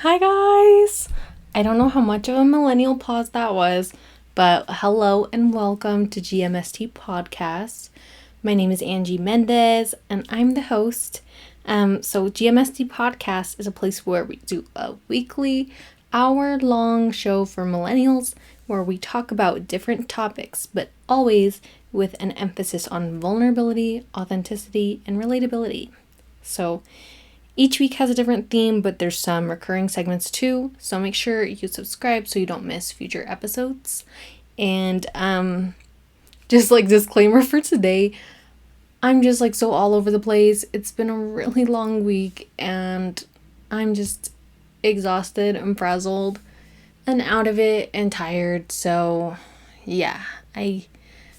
Hi guys! I don't know how much of a millennial pause that was, but hello and welcome to GMST Podcast. My name is Angie Mendez and I'm the host. So GMST Podcast is a place where we do a weekly hour-long show for millennials where we talk about different topics, but always with an emphasis on vulnerability, authenticity, and relatability. So each week has a different theme, but there's some recurring segments too, so make sure you subscribe so you don't miss future episodes. And just like disclaimer for today, I'm just like so all over the place. It's been a really long week and I'm just exhausted and frazzled and out of it and tired. So yeah,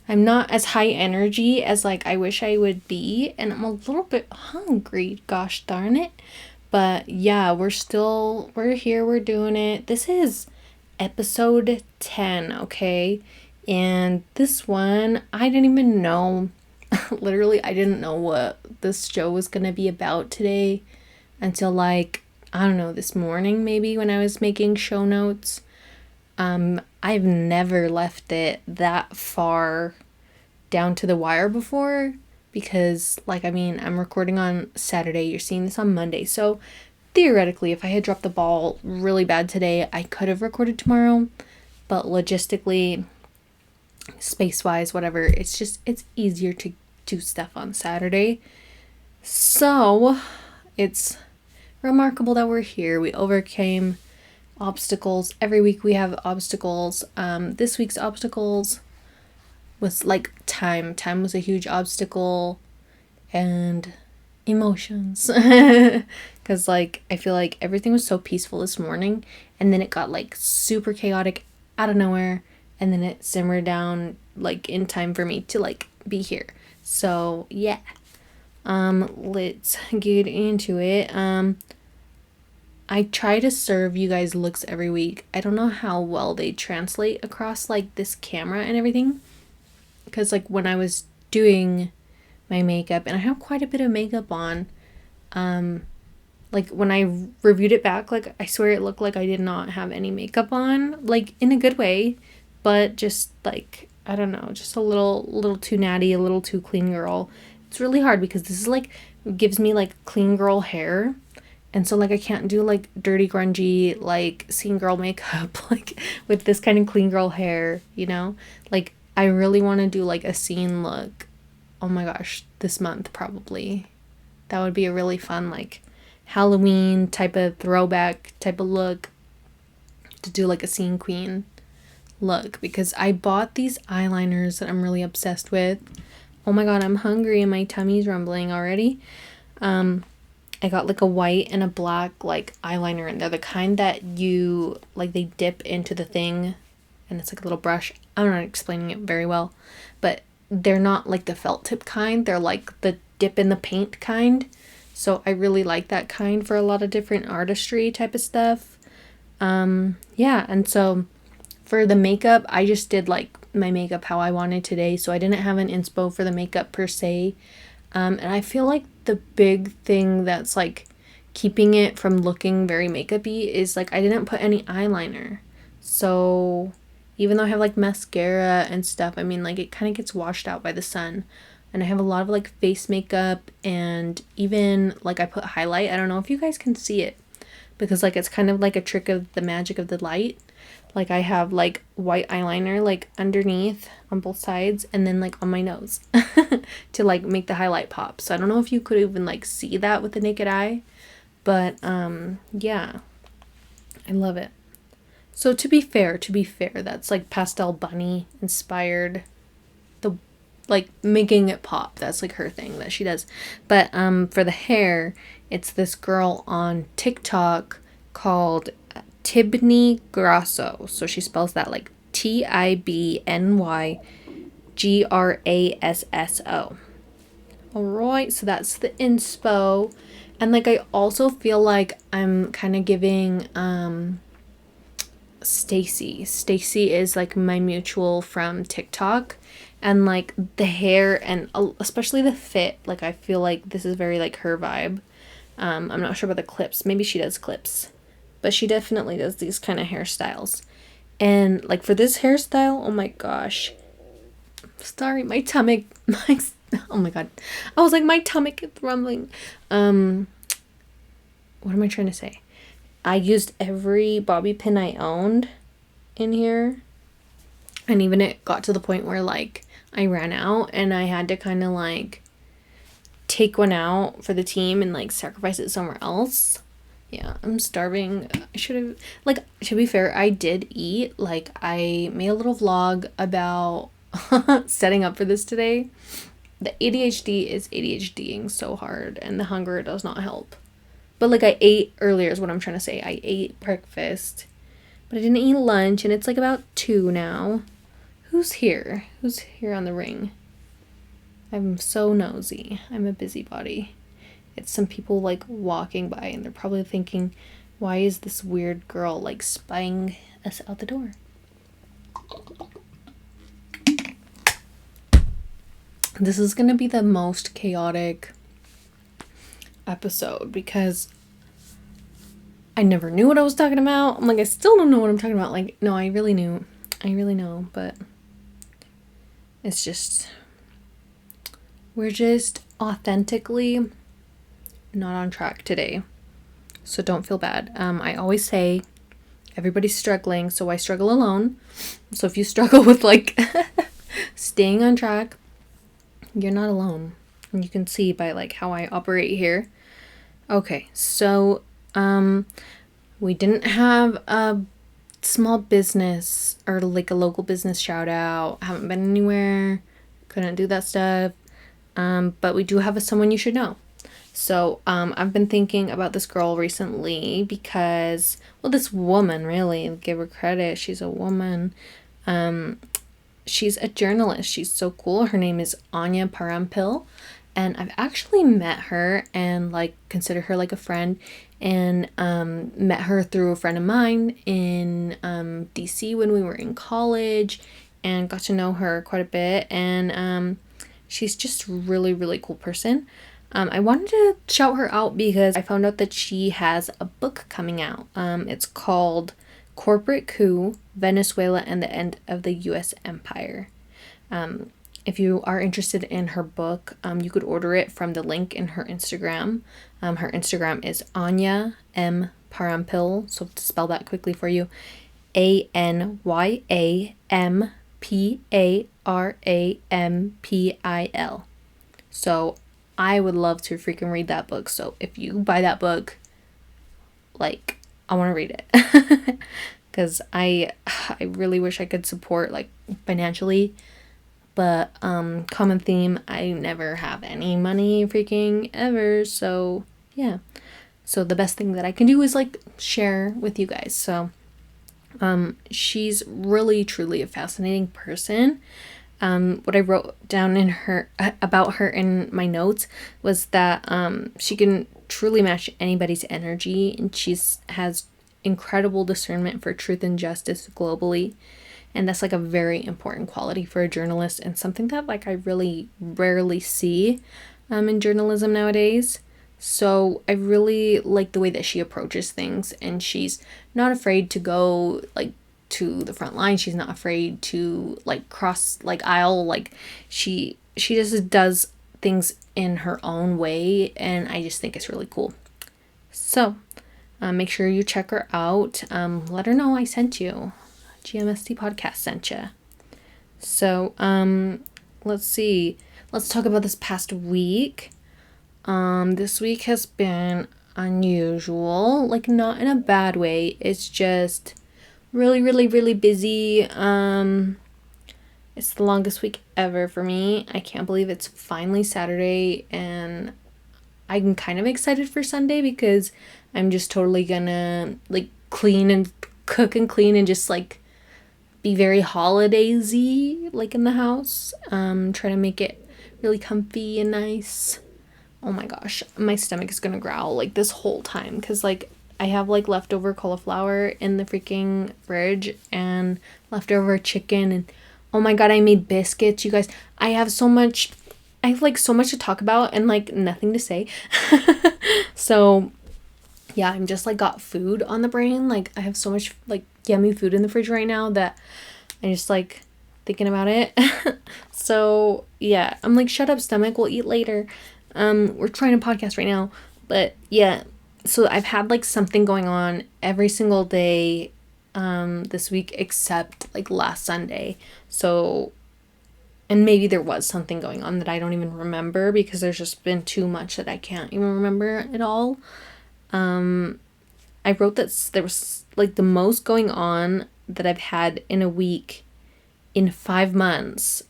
I'm not as high energy as like I wish I would be, and I'm a little bit hungry, gosh darn it. But yeah, we're here, we're doing it. This is episode 10, okay? And this one, I didn't even know, literally, I didn't know what this show was gonna be about today until like, I don't know, this morning maybe when I was making show notes. I've never left it that far down to the wire before because, like, I mean, I'm recording on Saturday. You're seeing this on Monday. So, theoretically, if I had dropped the ball really bad today, I could have recorded tomorrow. But logistically, space-wise, whatever, it's easier to do stuff on Saturday. So, it's remarkable that we're here. We overcame obstacles. Every week we have obstacles. This week's obstacles was like time. Time was a huge obstacle, and emotions. Because like I feel like everything was so peaceful this morning, and then it got like super chaotic out of nowhere, and then it simmered down like in time for me to like be here. So yeah. Let's get into it. I try to serve you guys looks every week. I don't know how well they translate across like this camera and everything. Because like when I was doing my makeup, and I have quite a bit of makeup on, like when I reviewed it back, like I swear it looked like I did not have any makeup on, like in a good way, but just like, I don't know, just a little too natty, a little too clean girl. It's really hard because this is like, gives me like clean girl hair. And so, like, I can't do, like, dirty, grungy, like, scene girl makeup, like, with this kind of clean girl hair, you know? Like, I really want to do, like, a scene look. Oh my gosh, this month, probably. That would be a really fun, like, Halloween type of throwback type of look to do, like, a scene queen look. Because I bought these eyeliners that I'm really obsessed with. Oh my god, I'm hungry and my tummy's rumbling already. I got like a white and a black like eyeliner, and they're the kind that you like they dip into the thing and it's like a little brush. I'm not explaining it very well, but they're not like the felt tip kind. They're like the dip in the paint kind. So I really like that kind for a lot of different artistry type of stuff. Yeah, and so for the makeup, I just did like my makeup how I wanted today. So I didn't have an inspo for the makeup per se. And I feel like the big thing that's like keeping it from looking very makeup-y is like I didn't put any eyeliner. So even though I have like mascara and stuff, I mean like it kind of gets washed out by the sun. And I have a lot of like face makeup, and even like I put highlight. I don't know if you guys can see it because like it's kind of like a trick of the magic of the light. Like I have like white eyeliner like underneath on both sides and then like on my nose to like make the highlight pop. So I don't know if you could even like see that with the naked eye, but yeah, I love it. So to be fair, that's like pastelbunniii inspired, the like making it pop. That's like her thing that she does. But for the hair, it's this girl on TikTok called tibnygrasso. So she spells that like tibnygrasso. Alright, so that's the inspo. And like I also feel like I'm kind of giving Stacy. Stacy is like my mutual from TikTok, and like the hair and especially the fit, like I feel like this is very like her vibe. I'm not sure about the clips. Maybe she does clips. but she definitely does these kind of hairstyles. And like for this hairstyle, oh my gosh, sorry, my stomach, oh my god, I was like, my stomach is rumbling. What am I trying to say? I used every bobby pin I owned in here, and even it got to the point where like I ran out and I had to kind of like take one out for the team and like sacrifice it somewhere else. Yeah, I'm starving. I should have, like, to be fair, I did eat. Like, I made a little vlog about setting up for this today. The ADHD is ADHDing so hard, and the hunger does not help. But, like, I ate earlier is what I'm trying to say. I ate breakfast, but I didn't eat lunch, and it's, like, about 2 now. Who's here? Who's here on the ring? I'm so nosy. I'm a busybody. It's some people like walking by and they're probably thinking, why is this weird girl like spying us out the door? This is gonna be the most chaotic episode because I never knew what I was talking about. I'm like, I still don't know what I'm talking about. Like, no, I really know, but it's just, we're just authentically not on track today, so don't feel bad. I always say everybody's struggling, so I struggle alone. So if you struggle with like staying on track, you're not alone, and you can see by like how I operate here. Okay, so we didn't have a small business or like a local business shout out. Haven't been anywhere, couldn't do that stuff, but we do have a someone you should know. So, I've been thinking about this girl recently because, well, this woman, really, give her credit, she's a woman. She's a journalist. She's so cool. Her name is anyamparampil, and I've actually met her and, like, consider her like a friend, and, met her through a friend of mine in, DC when we were in college, and got to know her quite a bit, and, she's just really, really cool person. I wanted to shout her out because I found out that she has a book coming out. It's called Corporate Coup, Venezuela and the End of the U.S. Empire. If you are interested in her book, you could order it from the link in her Instagram. Her Instagram is Anya M. Parampil. So to spell that quickly for you, ANYAMPARAMPIL. So I would love to freaking read that book. So if you buy that book, like, I want to read it. Because I really wish I could support, like, financially. But, common theme, I never have any money freaking ever. So, yeah. So the best thing that I can do is, like, share with you guys. So, she's really, truly a fascinating person. What I wrote down in her about her in my notes was that she can truly match anybody's energy, and has incredible discernment for truth and justice globally, and that's like a very important quality for a journalist, and something that like I really rarely see in journalism nowadays. So I really like the way that she approaches things, and she's not afraid to go like to the front line. She's not afraid to like cross like aisle. Like she just does things in her own way, and I just think it's really cool. So make sure you check her out. Let her know I sent you. GMST podcast sent you. So let's see. Let's talk about this past week. This week has been unusual, like not in a bad way. It's just really, really, really busy. It's the longest week ever for me. I can't believe it's finally Saturday, and I'm kind of excited for Sunday because I'm just totally gonna like clean and cook and clean and just like be very holidaysy like in the house. Try to make it really comfy and nice. Oh my gosh, my stomach is gonna growl like this whole time because like I have like leftover cauliflower in the freaking fridge and leftover chicken, and oh my god, I made biscuits, you guys. I have so much to talk about and like nothing to say. So yeah, I'm just like got food on the brain. Like I have so much like yummy food in the fridge right now that I'm just like thinking about it. So yeah, I'm like, shut up stomach, we'll eat later. We're trying to podcast right now. But yeah, so I've had like something going on every single day this week except like last Sunday. So, and maybe there was something going on that I don't even remember because there's just been too much that I can't even remember it all. I wrote that there was like the most going on that I've had in a week in 5 months,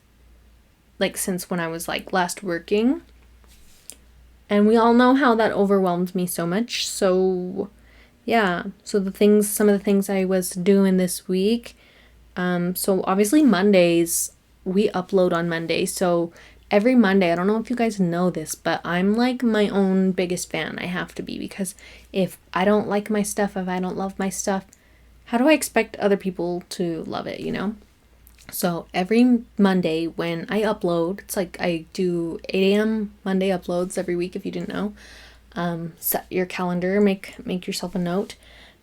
like since when I was like last working. And we all know how that overwhelmed me so much. So yeah, so some of the things I was doing this week. So obviously Mondays, we upload on Monday. So every Monday, I don't know if you guys know this, but I'm like my own biggest fan. I have to be, because if I don't like my stuff, if I don't love my stuff, how do I expect other people to love it, you know? So every Monday when I upload, it's like I do 8 a.m. Monday uploads every week, if you didn't know. Set your calendar, make yourself a note,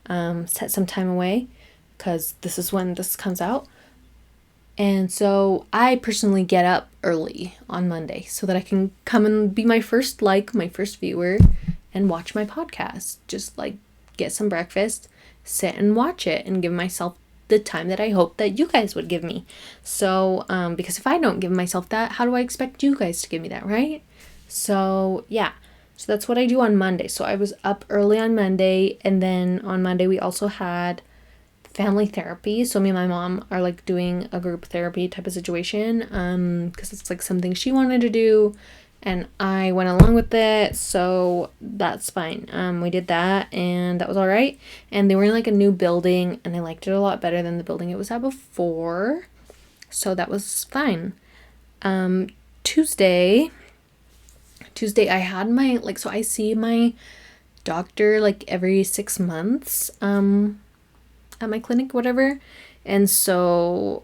set some time away, because this is when this comes out. And so I personally get up early on Monday so that I can come and be my first viewer and watch my podcast. Just like get some breakfast, sit and watch it, and give myself the time that I hope that you guys would give me. So, because if I don't give myself that, how do I expect you guys to give me that, right? So, yeah. So that's what I do on Monday. So I was up early on Monday, and then on Monday we also had family therapy. So me and my mom are like doing a group therapy type of situation, because it's like something she wanted to do and I went along with it, so that's fine. We did that and that was all right. And they were in like a new building and I liked it a lot better than the building it was at before, so that was fine. Tuesday I had my so I see my doctor like every 6 months at my clinic, whatever. And so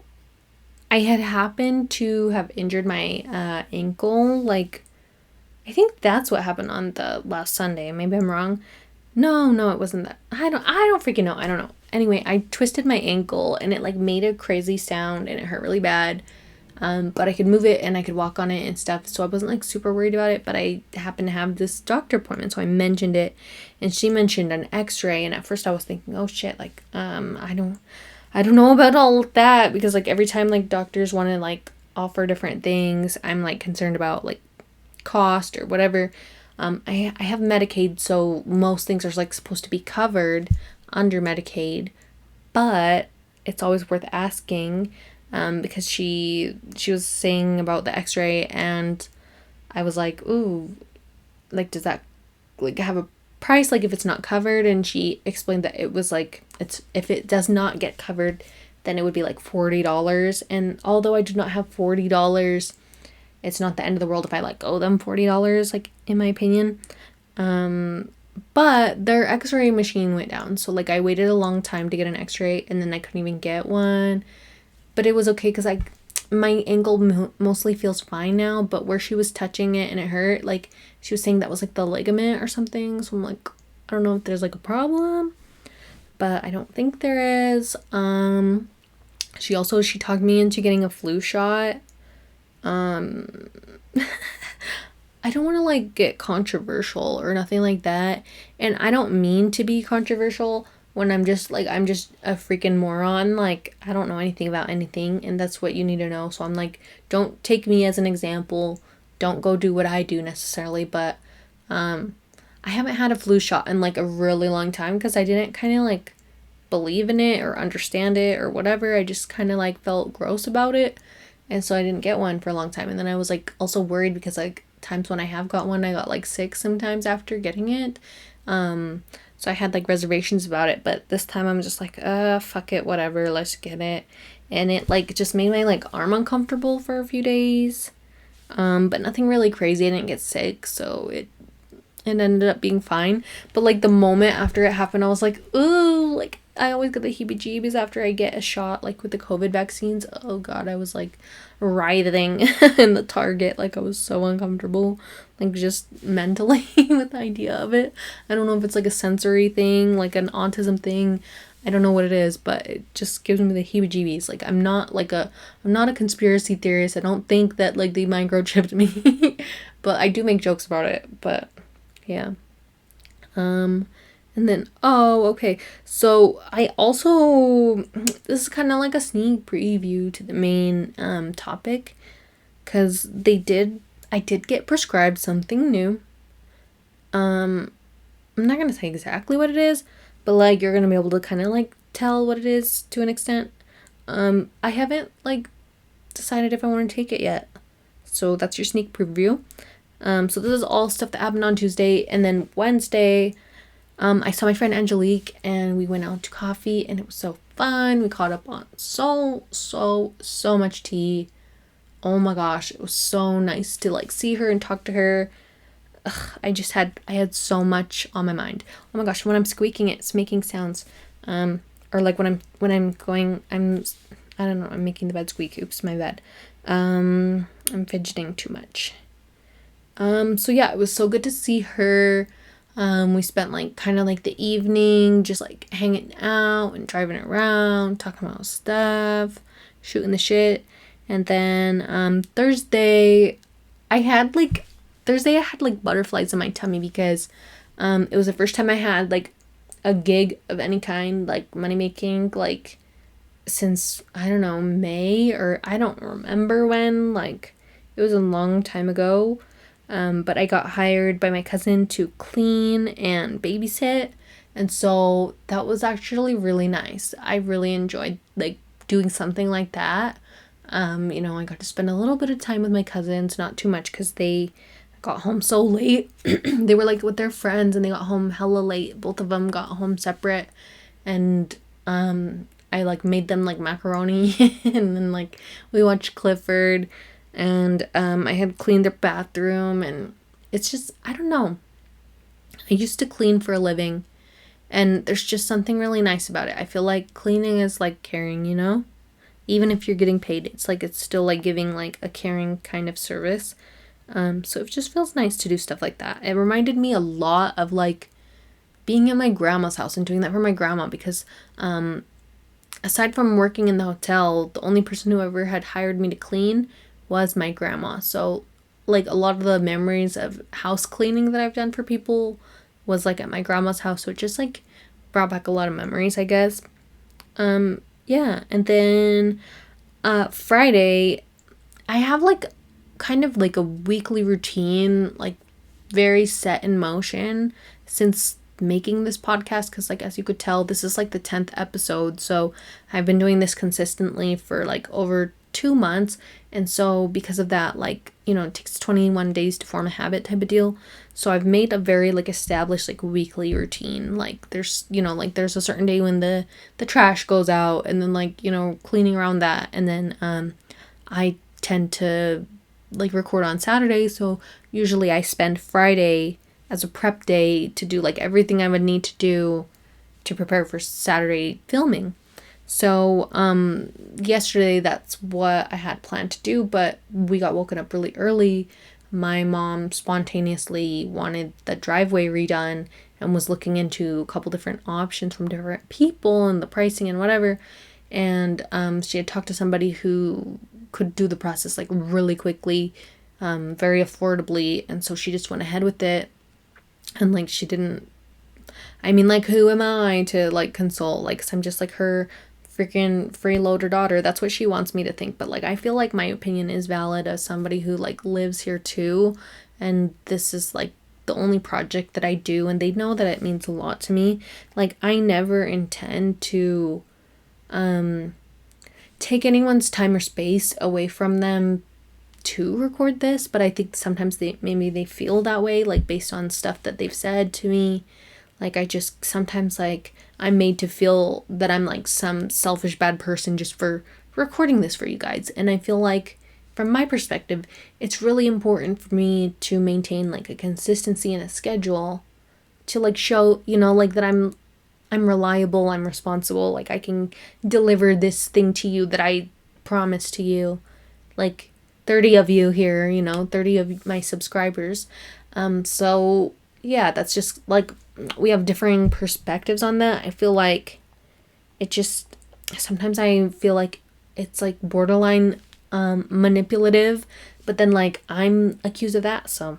I had happened to have injured my ankle. Like, I think that's what happened on the last Sunday. Maybe I'm wrong. No, it wasn't that. I don't freaking know. I don't know. Anyway, I twisted my ankle and it like made a crazy sound and it hurt really bad. But I could move it and I could walk on it and stuff. So I wasn't like super worried about it, but I happened to have this doctor appointment. So I mentioned it and she mentioned an x-ray. And at first I was thinking, oh shit, like, I don't know about all of that, because like every time like doctors want to like offer different things, I'm like concerned about like cost or whatever. I have Medicaid, so most things are like supposed to be covered under Medicaid, but it's always worth asking. Because she was saying about the x-ray and I was like, ooh, like, does that like have a price, like if it's not covered? And she explained that it was like, it's, if it does not get covered, then it would be like $40. And although I do not have $40, it's not the end of the world if I like owe them $40, like in my opinion. But their x-ray machine went down, so like I waited a long time to get an x-ray and then I couldn't even get one. But it was okay because like my ankle mostly feels fine now, but where she was touching it and it hurt, like she was saying that was like the ligament or something. So I'm like, I don't know if there's like a problem, but I don't think there is. She talked me into getting a flu shot. I don't want to like get controversial or nothing like that, and I don't mean to be controversial when I'm just a freaking moron. Like, I don't know anything about anything, and that's what you need to know. So I'm like, don't take me as an example. Don't go do what I do necessarily, but I haven't had a flu shot in like a really long time because I didn't kind of like believe in it or understand it or whatever. I just kind of like felt gross about it, and so I didn't get one for a long time. And then I was like also worried because like times when I have got one, I got like sick sometimes after getting it. So I had like reservations about it, but this time I'm just like, fuck it, whatever, let's get it. And it like just made my like arm uncomfortable for a few days. But nothing really crazy. I didn't get sick, so it ended up being fine. But like the moment after it happened, I was like, ooh, like I always get the heebie-jeebies after I get a shot, like with the COVID vaccines. Oh God, I was like writhing in the Target. Like I was so uncomfortable, like just mentally with the idea of it. I don't know if it's like a sensory thing, like an autism thing. I don't know what it is, but it just gives me the heebie-jeebies. Like I'm not a conspiracy theorist. I don't think that like they microchipped me, but I do make jokes about it. But yeah. And then, oh, okay. So I also, this is kind of like a sneak preview to the main topic, because I did get prescribed something new. I'm not gonna say exactly what it is, but like you're gonna be able to kind of like tell what it is to an extent. I haven't like decided if I want to take it yet, so that's your sneak preview. So this is all stuff that happened on Tuesday, and then Wednesday, I saw my friend Angelique and we went out to coffee and it was so fun. We caught up on so much tea. Oh my gosh, it was so nice to like see her and talk to her. Ugh, I had so much on my mind. Oh my gosh, when I'm squeaking it's making sounds. Or like when I'm going, I don't know, I'm making the bed squeak. Oops, my bad. I'm fidgeting too much. So yeah, it was so good to see her. We spent like kind of like the evening just like hanging out and driving around, talking about stuff, shooting the shit. And then Thursday I had like butterflies in my tummy because it was the first time I had like a gig of any kind, like money making, like since I don't know, May, or I don't remember when, like it was a long time ago. But I got hired by my cousin to clean and babysit. And so that was actually really nice. I really enjoyed like doing something like that. I got to spend a little bit of time with my cousins, not too much because they got home so late. They were like with their friends and they got home hella late. Both of them got home separate. And I like made them like macaroni and then like we watched Clifford. And I had cleaned their bathroom, and it's just, I don't know. I used to clean for a living, and there's just something really nice about it. I feel like cleaning is like caring, you know? Even if you're getting paid, it's still like giving like a caring kind of service. So it just feels nice to do stuff like that. It reminded me a lot of like being at my grandma's house and doing that for my grandma because aside from working in the hotel, the only person who ever had hired me to clean was my grandma. So like a lot of the memories of house cleaning that I've done for people was like at my grandma's house, so it just like brought back a lot of memories, I guess. Yeah, and then Friday I have like kind of like a weekly routine, like very set in motion since making this podcast, because like as you could tell, this is like the 10th episode, so I've been doing this consistently for like over 2 months. And so because of that, like, it takes 21 days to form a habit type of deal. So I've made a very like established like weekly routine. Like there's a certain day when the trash goes out, and then like, cleaning around that. And then I tend to like record on Saturday. So usually I spend Friday as a prep day to do like everything I would need to do to prepare for Saturday filming. So, yesterday that's what I had planned to do, but we got woken up really early. My mom spontaneously wanted the driveway redone and was looking into a couple different options from different people and the pricing and whatever. And, she had talked to somebody who could do the process like really quickly, very affordably. And so she just went ahead with it. And like, who am I to like consult? Like, 'cause I'm just like her freaking freeloader daughter. That's what she wants me to think. But like, I feel like my opinion is valid as somebody who like lives here too. And this is like the only project that I do. And they know that it means a lot to me. Like, I never intend to take anyone's time or space away from them to record this. But I think sometimes maybe they feel that way, like based on stuff that they've said to me. Like, I just sometimes, like, I'm made to feel that I'm, like, some selfish bad person just for recording this for you guys. And I feel like, from my perspective, it's really important for me to maintain, like, a consistency and a schedule to, like, show, like, that I'm I'm reliable, I'm responsible, like I can deliver this thing to you that I promised to you. Like 30 of you here, 30 of my subscribers. So yeah, that's just like we have differing perspectives on that. I feel like it just sometimes I feel like it's like borderline manipulative, but then like I'm accused of that, so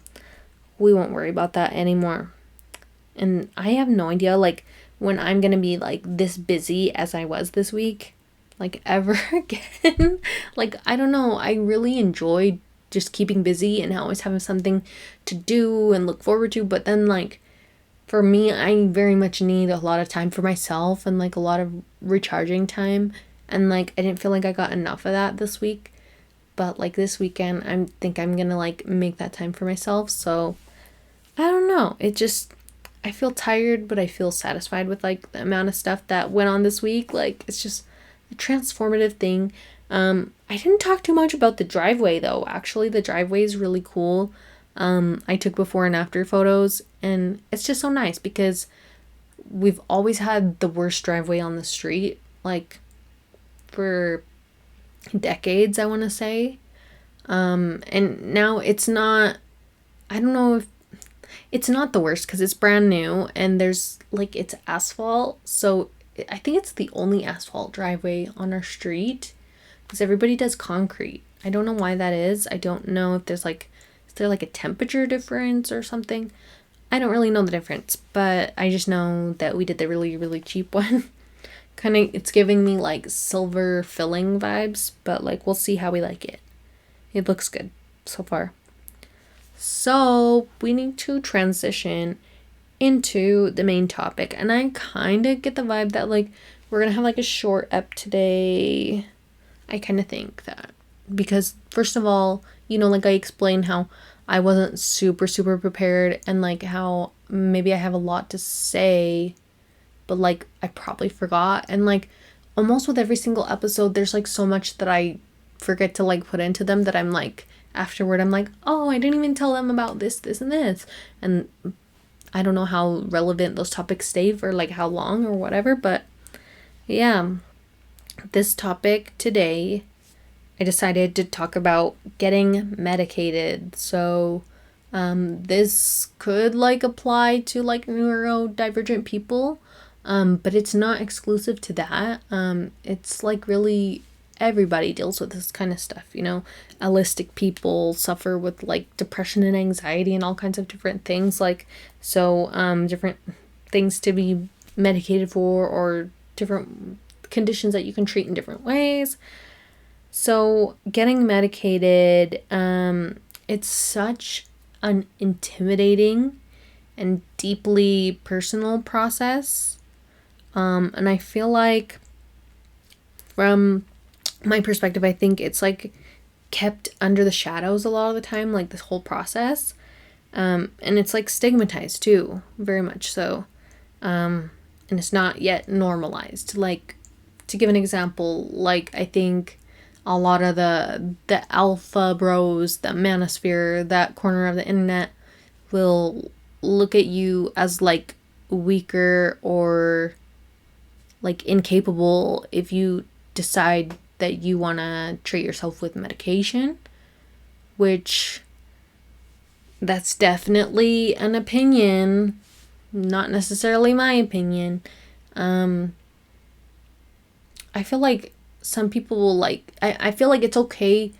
we won't worry about that anymore. And I have no idea like when I'm gonna be like this busy as I was this week, like ever again. Like I don't know, I really enjoyed just keeping busy and always having something to do and look forward to, but then like for me, I very much need a lot of time for myself and like a lot of recharging time, and like I didn't feel like I got enough of that this week. But like this weekend, I think I'm gonna like make that time for myself. So I don't know, it just I feel tired, but I feel satisfied with like the amount of stuff that went on this week. Like it's just a transformative thing. I didn't talk too much about the driveway though. Actually, the driveway is really cool. I took before and after photos, and it's just so nice because we've always had the worst driveway on the street, like for decades, I want to say. And now it's not, I don't know if it's not the worst because it's brand new and there's like it's asphalt. So I think it's the only asphalt driveway on our street because everybody does concrete. I don't know why that is. I don't know if there's like, is there like a temperature difference or something? I don't really know the difference, but I just know that we did the really, really cheap one. Kind of, it's giving me like silver filling vibes, but like we'll see how we like it. It looks good so far. So we need to transition into the main topic, and I kind of get the vibe that like we're gonna have like a short ep today. I kind of think that because first of all, like I explained how I wasn't super prepared, and like how maybe I have a lot to say, but like I probably forgot, and like almost with every single episode there's like so much that I forget to like put into them that I'm like afterward I'm like, oh, I didn't even tell them about this and this, and I don't know how relevant those topics stay for like how long or whatever. But yeah, this topic today I decided to talk about getting medicated. So this could like apply to like neurodivergent people, but it's not exclusive to that. It's like really everybody deals with this kind of stuff, Allistic people suffer with like depression and anxiety and all kinds of different things, like so different things to be medicated for, or different conditions that you can treat in different ways. So getting medicated, it's such an intimidating and deeply personal process, and I feel like from my perspective, I think it's like kept under the shadows a lot of the time, like this whole process, and it's like stigmatized too, very much so, and it's not yet normalized. Like, to give an example, like I think a lot of the alpha bros, the manosphere, that corner of the internet will look at you as like weaker or like incapable if you decide that you want to treat yourself with medication, which that's definitely an opinion, not necessarily my opinion. I feel like some people will like, I feel like it's okay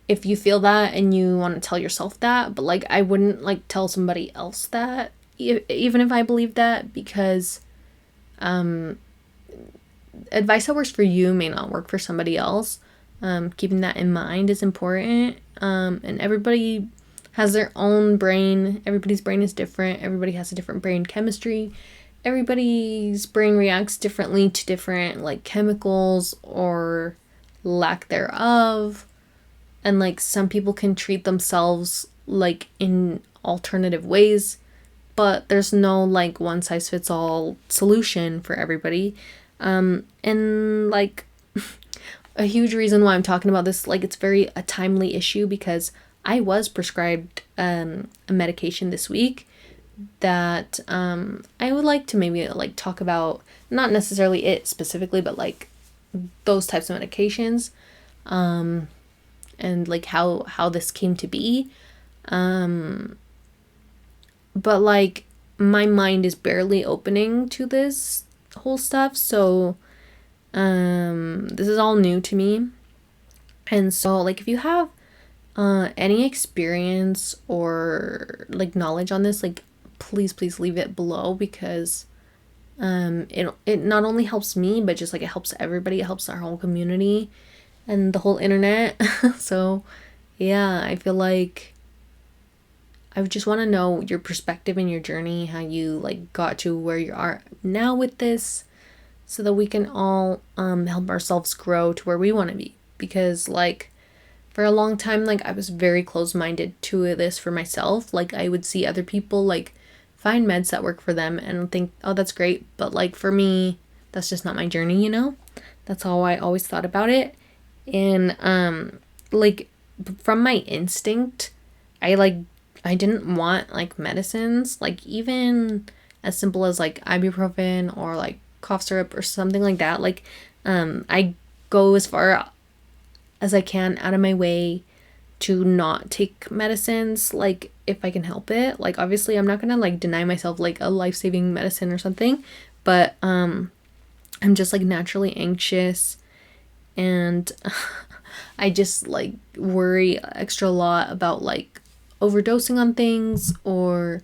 if you feel that and you want to tell yourself that, but like I wouldn't like tell somebody else that, even if I believe that, because advice that works for you may not work for somebody else. Keeping that in mind is important. And everybody has their own brain. Everybody's brain is different. Everybody has a different brain chemistry. Everybody's brain reacts differently to different like chemicals or lack thereof. And like some people can treat themselves like in alternative ways, but there's no like one size fits all solution for everybody. And like a huge reason why I'm talking about this, like it's very a timely issue, because I was prescribed a medication this week that I would like to maybe like talk about, not necessarily it specifically, but like those types of medications, and like how this came to be. But like my mind is barely opening to this whole stuff, so this is all new to me. And so like if you have any experience or like knowledge on this, like please leave it below, because it not only helps me, but just like it helps everybody. It helps our whole community and the whole internet. So yeah, I feel like I just want to know your perspective and your journey, how you like got to where you are now with this, so that we can all help ourselves grow to where we want to be. Because like for a long time, like I was very close-minded to this for myself. Like I would see other people like find meds that work for them and think, oh, that's great. But like for me, that's just not my journey, you know? That's how I always thought about it. And like from my instinct, I didn't want like medicines, like even as simple as like ibuprofen or like cough syrup or something like that. Like I go as far as I can out of my way to not take medicines, like if I can help it. Like obviously I'm not gonna like deny myself like a life-saving medicine or something, but I'm just like naturally anxious, and I just like worry extra lot about like overdosing on things, or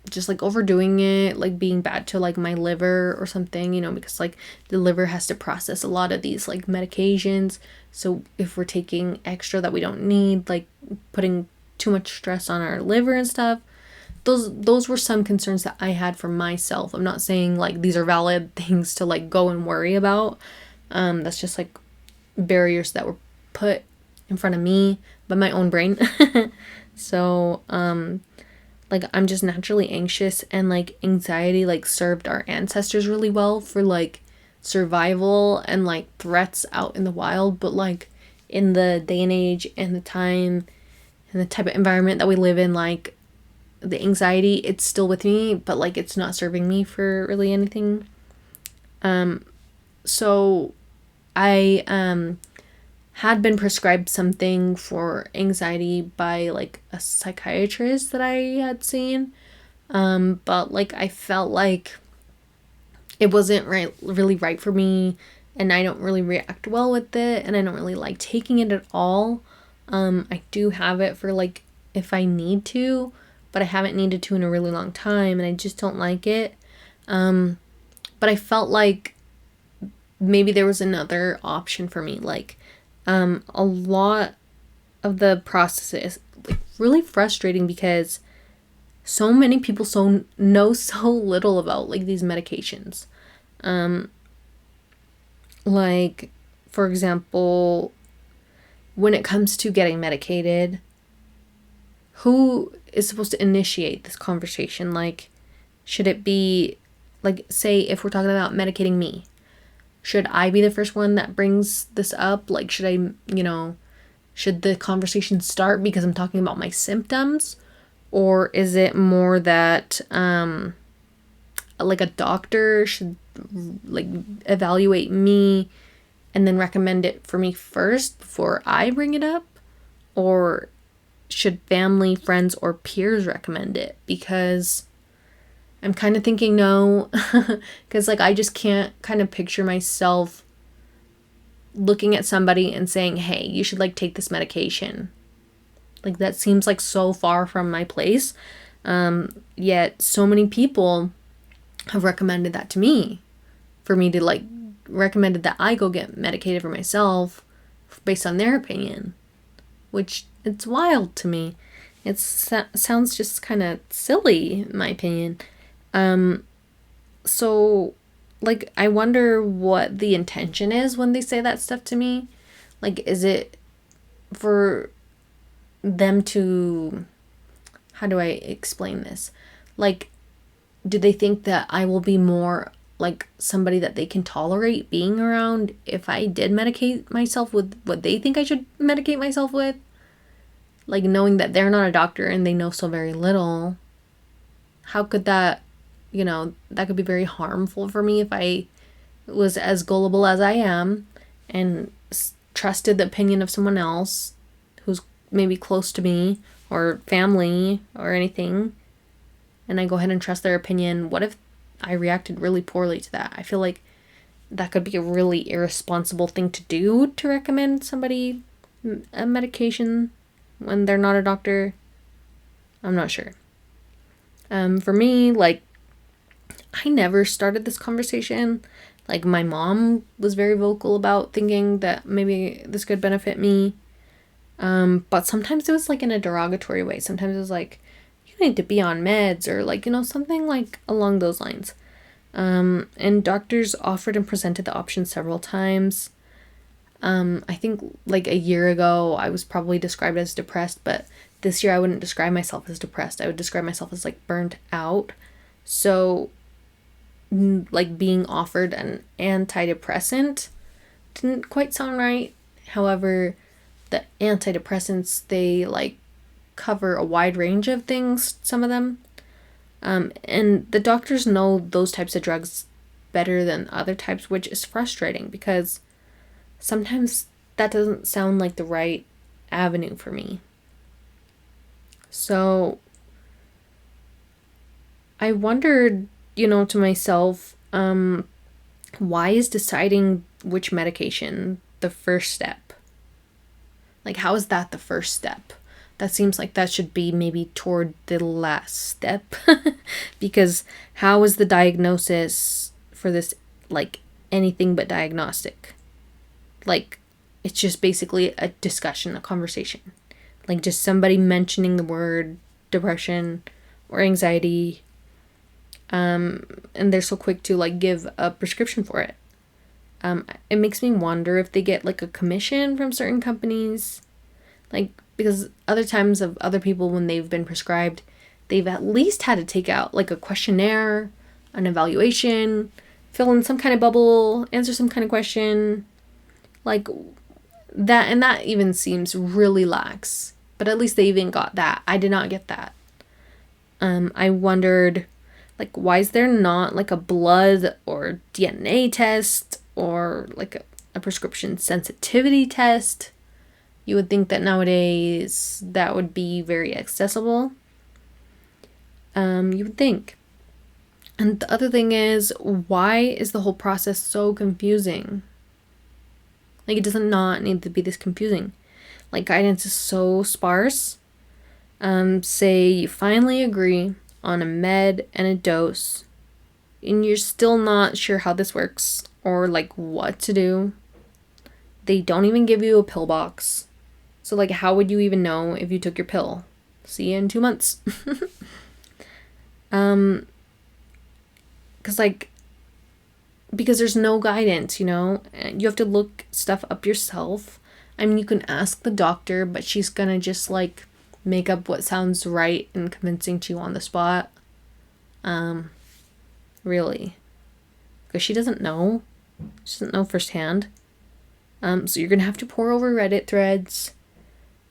just like overdoing it, like being bad to like my liver or something, you know, because like the liver has to process a lot of these like medications. So if we're taking extra that we don't need, like putting too much stress on our liver and stuff, those were some concerns that I had for myself. I'm not saying like these are valid things to like go and worry about. That's just like barriers that were put in front of me by my own brain. So like I'm just naturally anxious, and like anxiety like served our ancestors really well for like survival and like threats out in the wild. But like in the day and age and the time and the type of environment that we live in, like the anxiety, it's still with me, but like it's not serving me for really anything. So I had been prescribed something for anxiety by like a psychiatrist that I had seen. But like I felt like it wasn't really right for me, and I don't really react well with it, and I don't really like taking it at all. I do have it for like if I need to, but I haven't needed to in a really long time, and I just don't like it. But I felt like maybe there was another option for me. Like a lot of the process is like really frustrating, because so many people know so little about like these medications. Like for example, when it comes to getting medicated, who is supposed to initiate this conversation? Like, should it be like, say if we're talking about medicating me, should I be the first one that brings this up? Like, should I, should the conversation start because I'm talking about my symptoms? Or is it more that, like a doctor should, like, evaluate me and then recommend it for me first before I bring it up? Or should family, friends, or peers recommend it? Because I'm kind of thinking no, because like I just can't kind of picture myself looking at somebody and saying, hey, you should like take this medication. Like that seems like so far from my place. Yet so many people have recommended that to me, for me to like recommended that I go get medicated for myself based on their opinion, which it's wild to me. It sounds just kind of silly in my opinion. So like I wonder what the intention is when they say that stuff to me. Like, is it for them to, how do I explain this? Like, do they think that I will be more like somebody that they can tolerate being around if I did medicate myself with what they think I should medicate myself with? Like, knowing that they're not a doctor and they know so very little. how could that, that could be very harmful for me if I was as gullible as I am and trusted the opinion of someone else who's maybe close to me or family or anything, and I go ahead and trust their opinion. What if I reacted really poorly to that? I feel like that could be a really irresponsible thing to do, to recommend somebody a medication when they're not a doctor. I'm not sure. For me, like, I never started this conversation. Like, my mom was very vocal about thinking that maybe this could benefit me. But sometimes it was like in a derogatory way. Sometimes it was like, you need to be on meds, or like, something like along those lines. And doctors offered and presented the option several times. I think like a year ago, I was probably described as depressed, but this year I wouldn't describe myself as depressed. I would describe myself as like burnt out. So like being offered an antidepressant didn't quite sound right. However, the antidepressants, they like cover a wide range of things, some of them. And the doctors know those types of drugs better than other types, which is frustrating because sometimes that doesn't sound like the right avenue for me. So I wondered, to myself, why is deciding which medication the first step? Like, how is that the first step? That seems like that should be maybe toward the last step. Because how is the diagnosis for this, like, anything but diagnostic? Like, it's just basically a discussion, a conversation. Like, just somebody mentioning the word depression or anxiety. And they're so quick to, like, give a prescription for it. It makes me wonder if they get, like, a commission from certain companies. Like, because other times of other people, when they've been prescribed, they've at least had to take out, like, a questionnaire, an evaluation, fill in some kind of bubble, answer some kind of question. Like, that, and that even seems really lax. But at least they even got that. I did not get that. I wondered, like, why is there not, like, a blood or DNA test or, like, a prescription sensitivity test? You would think that nowadays that would be very accessible. You would think. And the other thing is, why is the whole process so confusing? Like, it does not need to be this confusing. Like, guidance is so sparse. Say you finally agree on a med and a dose, and you're still not sure how this works or, like, what to do. They don't even give you a pill box. So, like, how would you even know if you took your pill? See you in 2 months. Because there's no guidance, you have to look stuff up yourself. I mean, you can ask the doctor, but she's gonna just, like, make up what sounds right and convincing to you on the spot. Really. Because she doesn't know. She doesn't know firsthand. So you're gonna have to pore over Reddit threads,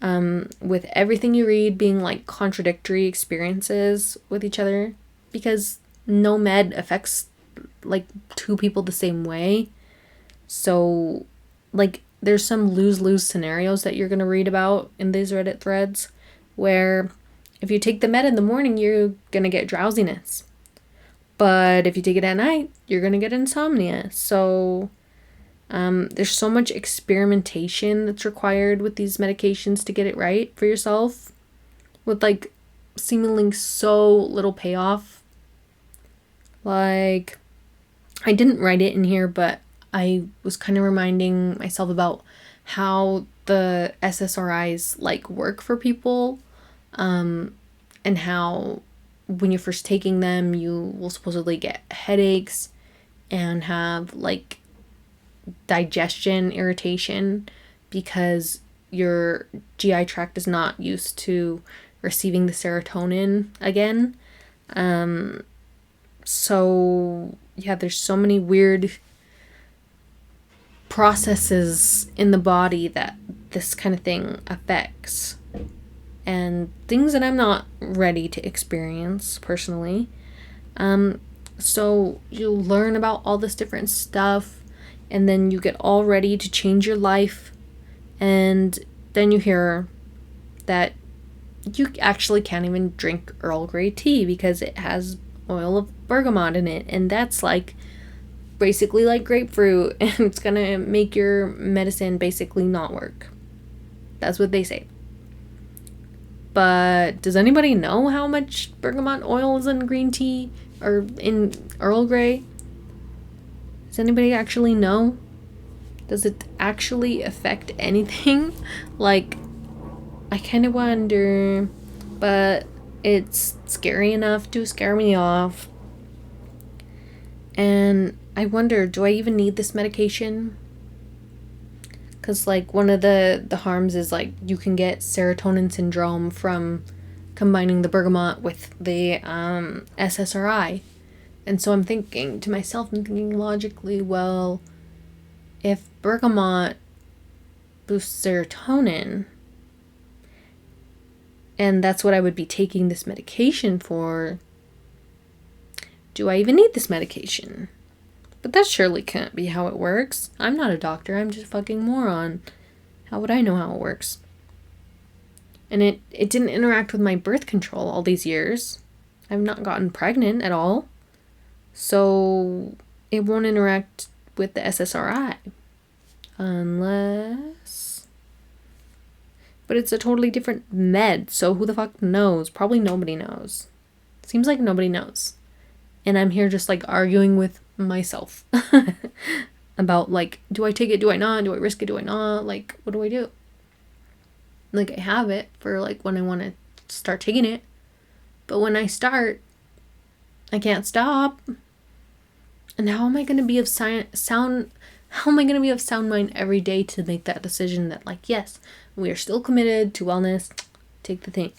with everything you read being, like, contradictory experiences with each other, because no med affects, like, two people the same way. So, like, there's some lose-lose scenarios that you're going to read about in these Reddit threads, where if you take the med in the morning, you're going to get drowsiness. But if you take it at night, you're going to get insomnia. So there's so much experimentation that's required with these medications to get it right for yourself, with, like, seemingly so little payoff. Like, I didn't write it in here, but I was kind of reminding myself about how the SSRIs, like, work for people, and how when you're first taking them, you will supposedly get headaches and have, like, digestion irritation because your GI tract is not used to receiving the serotonin again. So yeah, there's so many weird processes in the body that this kind of thing affects. and things that I'm not ready to experience personally. So you learn about all this different stuff, and then you get all ready to change your life, and then you hear that you actually can't even drink Earl Grey tea because it has oil of bergamot in it, and that's like basically like grapefruit, and it's gonna make your medicine basically not work. That's what they say. But does anybody know how much bergamot oil is in green tea or in Earl Grey? Does anybody actually know? Does it actually affect anything? Like, I kind of wonder, but it's scary enough to scare me off. And I wonder, do I even need this medication? Because, like, one of the harms is, like, you can get serotonin syndrome from combining the bergamot with the SSRI. And so I'm thinking to myself, I'm thinking logically, well, if bergamot boosts serotonin, and that's what I would be taking this medication for, do I even need this medication? But that surely can't be how it works. I'm not a doctor, I'm just a fucking moron. How would I know how it works? And it didn't interact with my birth control all these years. I've not gotten pregnant at all. So it won't interact with the SSRI. Unless... But it's a totally different med, so who the fuck knows? Probably nobody knows. Seems like nobody knows. And I'm here just like arguing with myself about like, do I take it? Do I not? Do I risk it? Do I not? Like, what do I do? Like, I have it for like when I want to start taking it. But when I start, I can't stop. And how am I going to be of sound mind every day to make that decision that like, yes, we are still committed to wellness, take the thing.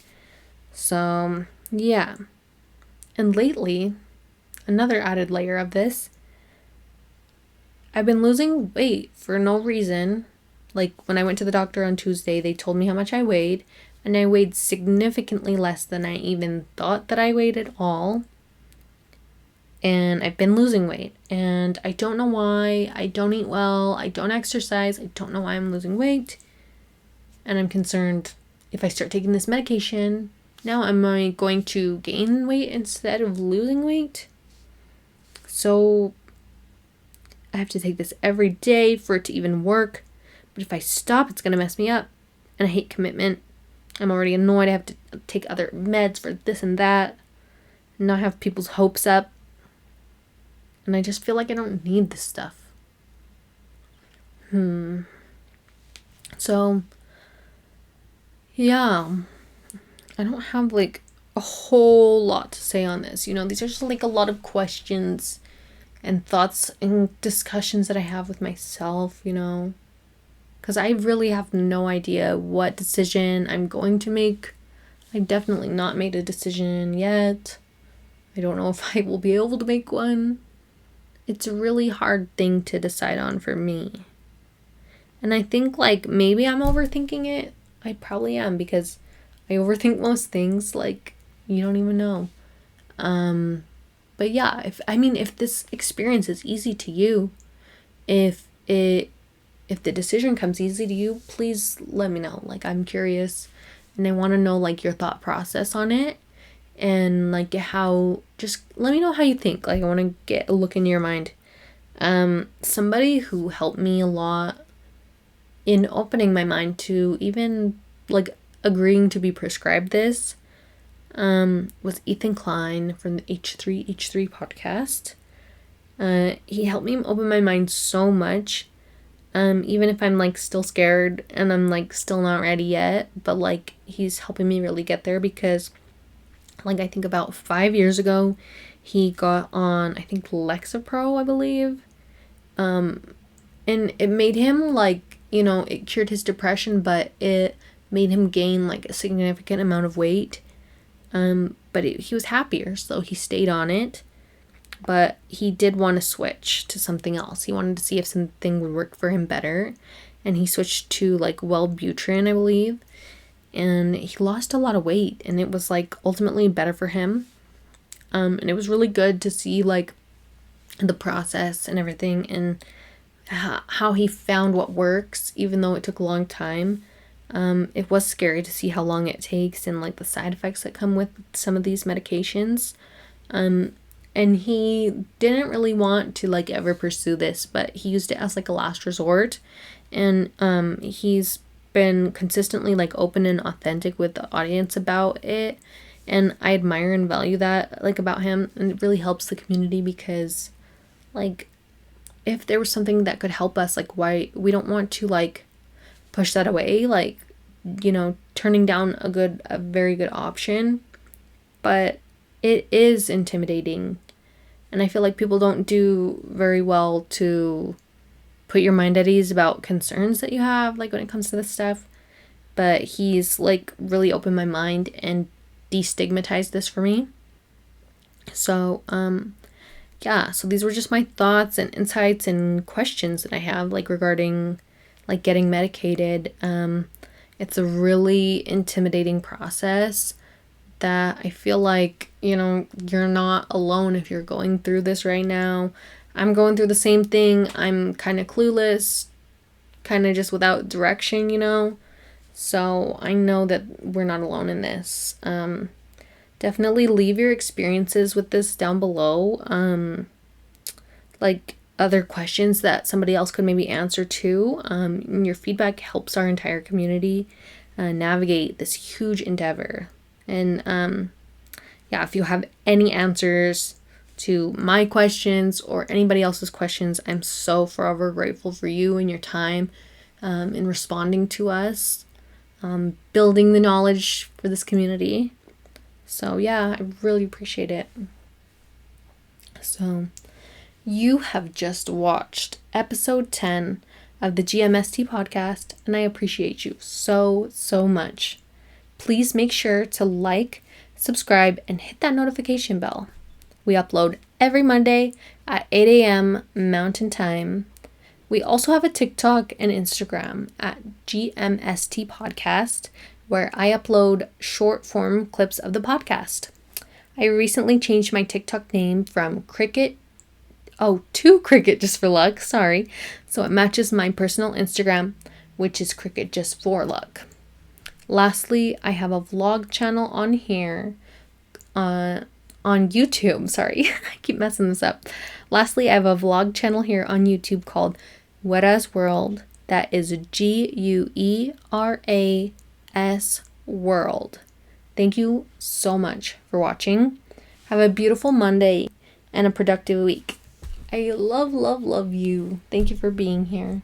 So, yeah. And lately, another added layer of this, I've been losing weight for no reason. Like, when I went to the doctor on Tuesday, they told me how much I weighed, and I weighed significantly less than I even thought that I weighed at all. And I've been losing weight, and I don't know why. I don't eat well, I don't exercise, I don't know why I'm losing weight. And I'm concerned if I start taking this medication, now am I going to gain weight instead of losing weight? So I have to take this every day for it to even work. But if I stop, it's going to mess me up. And I hate commitment. I'm already annoyed. I have to take other meds for this and that. And not have people's hopes up. And I just feel like I don't need this stuff. So, yeah. I don't have like a whole lot to say on this. You know, these are just like a lot of questions and thoughts and discussions that I have with myself, you know. Because I really have no idea what decision I'm going to make. I've definitely not made a decision yet. I don't know if I will be able to make one. It's a really hard thing to decide on for me. And I think like maybe I'm overthinking it. I probably am because I overthink most things. Like, you don't even know. But yeah, if this experience is easy to you, if the decision comes easy to you, please let me know. Like, I'm curious and I want to know like your thought process on it, and like just let me know how you think. Like, I want to get a look in your mind. Somebody who helped me a lot in opening my mind to even like agreeing to be prescribed this was Ethan Klein from the H3 podcast. He helped me open my mind so much. Even if I'm like still scared and I'm like still not ready yet, but like he's helping me really get there, because like I think about 5 years ago he got on, I think, Lexapro, I believe, and it made him like, you know, it cured his depression, but it made him gain like a significant amount of weight, but he was happier, so he stayed on it. But he did want to switch to something else. He wanted to see if something would work for him better. And he switched to like Wellbutrin, I believe. and he lost a lot of weight, and it was like ultimately better for him. And it was really good to see like the process and everything, and how he found what works, even though it took a long time. It was scary to see how long it takes and like the side effects that come with some of these medications. And he didn't really want to like ever pursue this, but he used it as like a last resort. And he's been consistently like open and authentic with the audience about it. And I admire and value that like about him. And it really helps the community, because like if there was something that could help us, like why we don't want to like push that away, like, you know, turning down a very good option. But it is intimidating, and I feel like people don't do very well to put your mind at ease about concerns that you have, like when it comes to this stuff. But he's like really opened my mind and destigmatized this for me. So yeah, so these were just my thoughts and insights and questions that I have like regarding like getting medicated. It's a really intimidating process that I feel like, you know, you're not alone if you're going through this right now. I'm going through the same thing. I'm kind of clueless, kind of just without direction, you know. So I know that we're not alone in this. Definitely leave your experiences with this down below. Like other questions that somebody else could maybe answer too. And your feedback helps our entire community navigate this huge endeavor. And yeah, if you have any answers to my questions or anybody else's questions, I'm so forever grateful for you and your time in responding to us, building the knowledge for this community. So yeah, I really appreciate it. So you have just watched episode 10 of the GMST podcast, and I appreciate you so, so much. Please make sure to like, subscribe, and hit that notification bell. We upload every Monday at 8 a.m. Mountain Time. We also have a TikTok and Instagram at GMST Podcast, where I upload short form clips of the podcast. I recently changed my TikTok name from to Cricket Just for Luck, sorry. So it matches my personal Instagram, which is Cricket Just for Luck. Lastly, I have a vlog channel on here, on YouTube, sorry, I keep messing this up. Lastly, I have a vlog channel here on YouTube called Guera's World. That is GUERAS World. Thank you so much for watching. Have a beautiful Monday and a productive week. I love, love, love you. Thank you for being here.